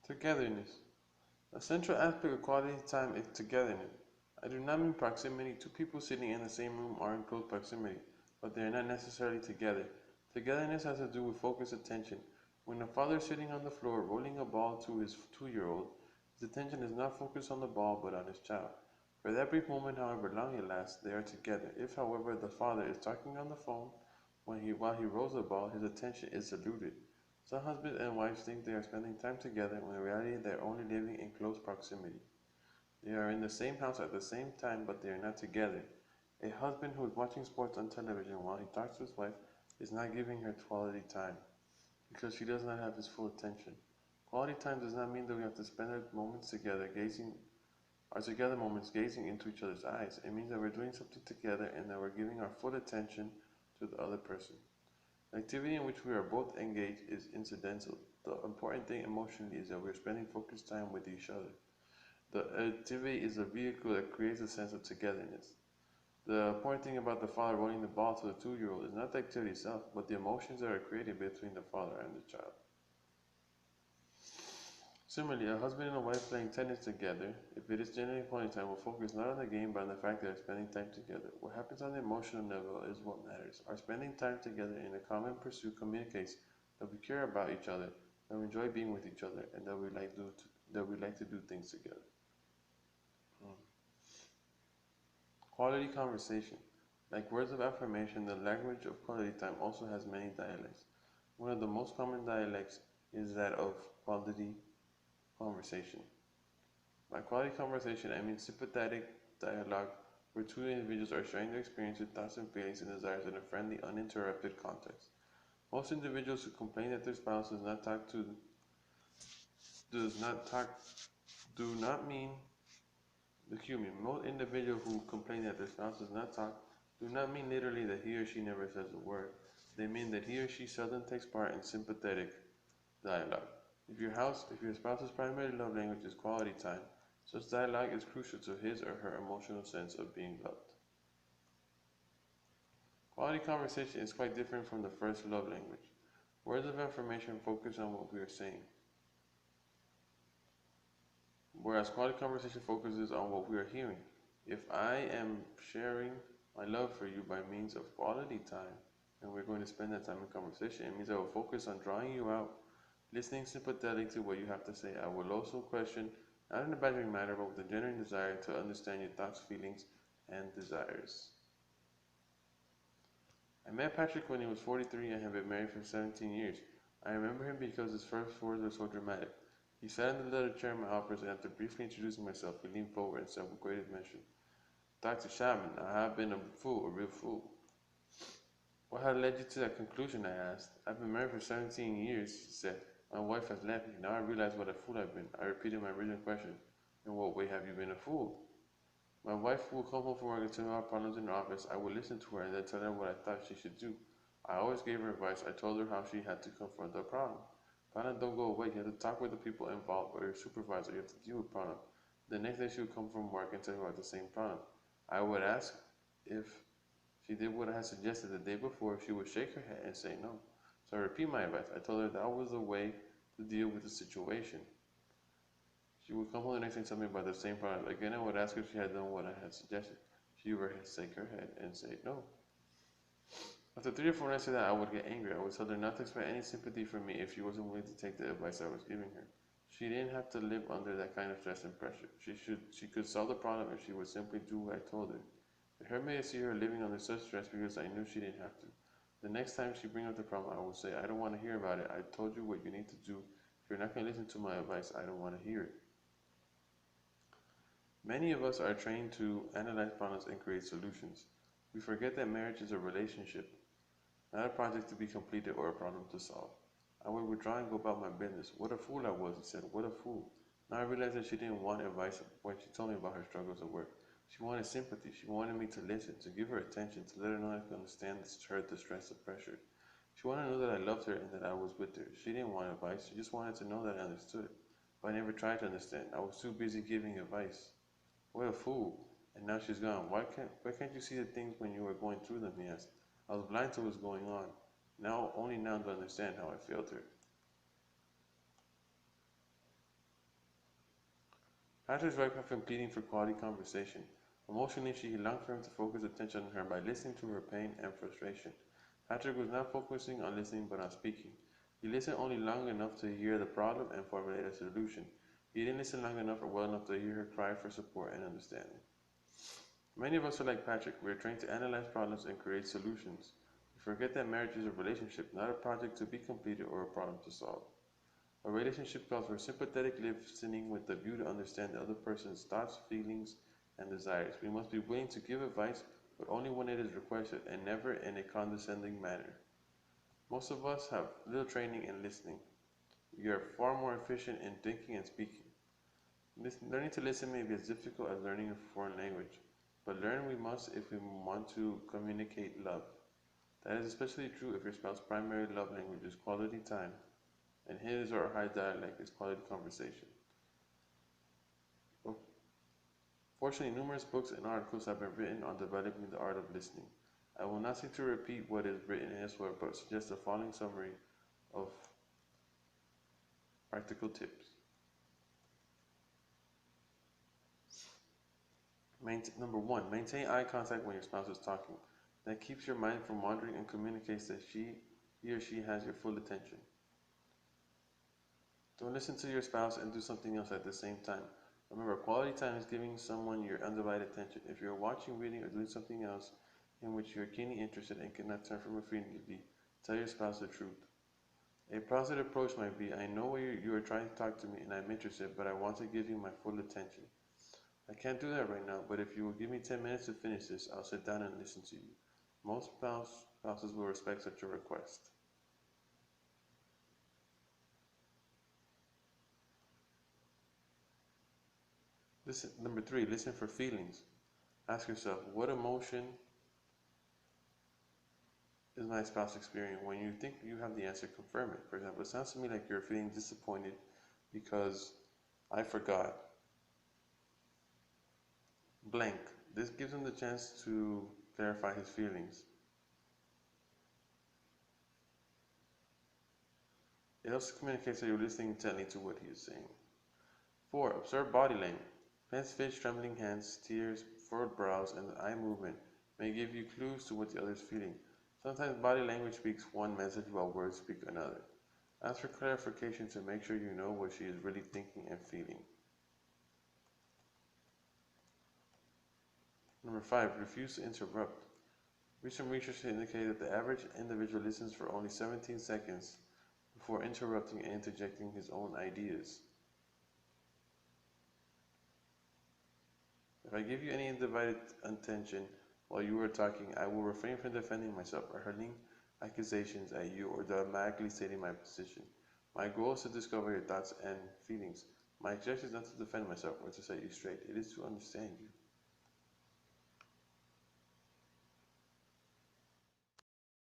Togetherness. A central aspect of quality time is togetherness. I do not mean proximity. Two people sitting in the same room are in close proximity, but they are not necessarily together. Togetherness has to do with focused attention. When a father is sitting on the floor rolling a ball to his 2-year-old, his attention is not focused on the ball but on his child. For that brief moment, however long it lasts, they are together. If, however, the father is talking on the phone while he rolls the ball, his attention is diluted. Some husbands and wives think they are spending time together when in reality they are only living in close proximity. They are in the same house at the same time, but they are not together. A husband who is watching sports on television while he talks to his wife is not giving her quality time because she does not have his full attention. Quality time does not mean that we have to spend our moments together gazing into each other's eyes. It means that we're doing something together and that we're giving our full attention to the other person. The activity in which we are both engaged is incidental. The important thing emotionally is that we are spending focused time with each other. The activity is a vehicle that creates a sense of togetherness. The important thing about the father rolling the ball to the 2-year-old is not the activity itself, but the emotions that are created between the father and the child. Similarly, a husband and a wife playing tennis together, if it is genuine quality time, will focus not on the game but on the fact that they're spending time together. What happens on the emotional level is what matters. Our spending time together in a common pursuit communicates that we care about each other, that we enjoy being with each other, and that we like to do things together. Quality conversation. Like words of affirmation, the language of quality time also has many dialects. One of the most common dialects is that of quality conversation. By quality conversation, I mean sympathetic dialogue where two individuals are sharing their experiences, thoughts, and feelings and desires in a friendly, uninterrupted context. Most individuals who complain that their spouse do not mean Most individuals who complain that their spouse does not talk do not mean literally that he or she never says a word. They mean that he or she seldom takes part in sympathetic dialogue. If your spouse's primary love language is quality time, such dialogue is crucial to his or her emotional sense of being loved. Quality conversation is quite different from the first love language. Words of affirmation focus on what we are saying, whereas quality conversation focuses on what we are hearing. If I am sharing my love for you by means of quality time, and we're going to spend that time in conversation, it means I will focus on drawing you out, listening sympathetic to what you have to say. I will also question, not in a badgering manner, but with a genuine desire to understand your thoughts, feelings, and desires. I met Patrick when he was 43 and have been married for 17 years. I remember him because his first words were so dramatic. He sat in the leather chair in my office, and after briefly introducing myself, he leaned forward and said with great admission, "Dr. Chapman, I have been a fool, a real fool." "What had led you to that conclusion?" I asked. "I've been married for 17 years, he said. "My wife has left me. Now I realize what a fool I've been." I repeated my original question. "In what way have you been a fool?" "My wife will come home from work and tell me our problems in her office. I would listen to her and then tell her what I thought she should do. I always gave her advice. I told her how she had to confront the problem. Problems don't go away. You have to talk with the people involved or your supervisor. You have to deal with problem. The next day she would come from work and tell her about the same problem. I would ask if she did what I had suggested the day before. She would shake her head and say no. So I repeat my advice. I told her that was the way to deal with the situation. She would come home the next day and tell me about the same problem. Again, I would ask her if she had done what I had suggested. She would shake her head and say no. After 3 or 4 nights of that, I would get angry. I would tell her not to expect any sympathy from me if she wasn't willing to take the advice I was giving her. She didn't have to live under that kind of stress and pressure. She could solve the problem if she would simply do what I told her. It hurt me to see her living under such stress because I knew she didn't have to. The next time she bring up the problem, I would say, "I don't want to hear about it. I told you what you need to do. If you're not going to listen to my advice, I don't want to hear it." Many of us are trained to analyze problems and create solutions. We forget that marriage is a relationship, not a project to be completed or a problem to solve. I would withdraw and go about my business. "What a fool I was," he said. "What a fool." Now I realized that she didn't want advice when she told me about her struggles at work. She wanted sympathy. She wanted me to listen, to give her attention, to let her know I could understand her distress and pressure. She wanted to know that I loved her and that I was with her. She didn't want advice. She just wanted to know that I understood. But I never tried to understand. I was too busy giving advice. What a fool. And now she's gone. Why can't you see the things when you were going through them?" he asked. I was blind to what was going on. Only now do I understand how I failed her. Patrick's wife had been pleading for quality conversation. Emotionally, she longed for him to focus attention on her by listening to her pain and frustration. Patrick was not focusing on listening but on speaking. He listened only long enough to hear the problem and formulate a solution. He didn't listen long enough or well enough to hear her cry for support and understanding. Many of us are like Patrick. We are trained to analyze problems and create solutions. We forget that marriage is a relationship, not a project to be completed or a problem to solve. A relationship calls for sympathetic listening with the view to understand the other person's thoughts, feelings, and desires. We must be willing to give advice, but only when it is requested and never in a condescending manner. Most of us have little training in listening. We are far more efficient in thinking and speaking. Learning to listen may be as difficult as learning a foreign language, but learn we must if we want to communicate love. That is especially true if your spouse's primary love language is quality time, and his or her dialect is quality conversation. Fortunately, numerous books and articles have been written on developing the art of listening. I will not seek to repeat what is written elsewhere, but suggest the following summary of practical tips. Number 1, maintain eye contact when your spouse is talking. That keeps your mind from wandering and communicates that he or she has your full attention. Don't listen to your spouse and do something else at the same time. Remember, quality time is giving someone your undivided attention. If you're watching, reading, or doing something else in which you're keenly interested and cannot turn from it immediately, tell your spouse the truth. A positive approach might be, I know you are trying to talk to me and I'm interested, but I want to give you my full attention. I can't do that right now, but if you will give me 10 minutes to finish this, I'll sit down and listen to you. Most spouses will respect such a request. Number 3, listen for feelings. Ask yourself, what emotion is my spouse experiencing? When you think you have the answer, confirm it. For example, it sounds to me like you're feeling disappointed because I forgot blank. This gives him the chance to clarify his feelings. It also communicates that you're listening intently to what he is saying. 4. Observe body language. Clenched fists, trembling hands, tears, furrowed brows, and eye movement may give you clues to what the other is feeling. Sometimes body language speaks one message while words speak another. Ask for clarification to make sure you know what she is really thinking and feeling. Number 5. Refuse to interrupt. Recent research has indicated that the average individual listens for only 17 seconds before interrupting and interjecting his own ideas. If I give you any undivided attention while you are talking, I will refrain from defending myself or hurling accusations at you or dramatically stating my position. My goal is to discover your thoughts and feelings. My objective is not to defend myself or to set you straight. It is to understand you.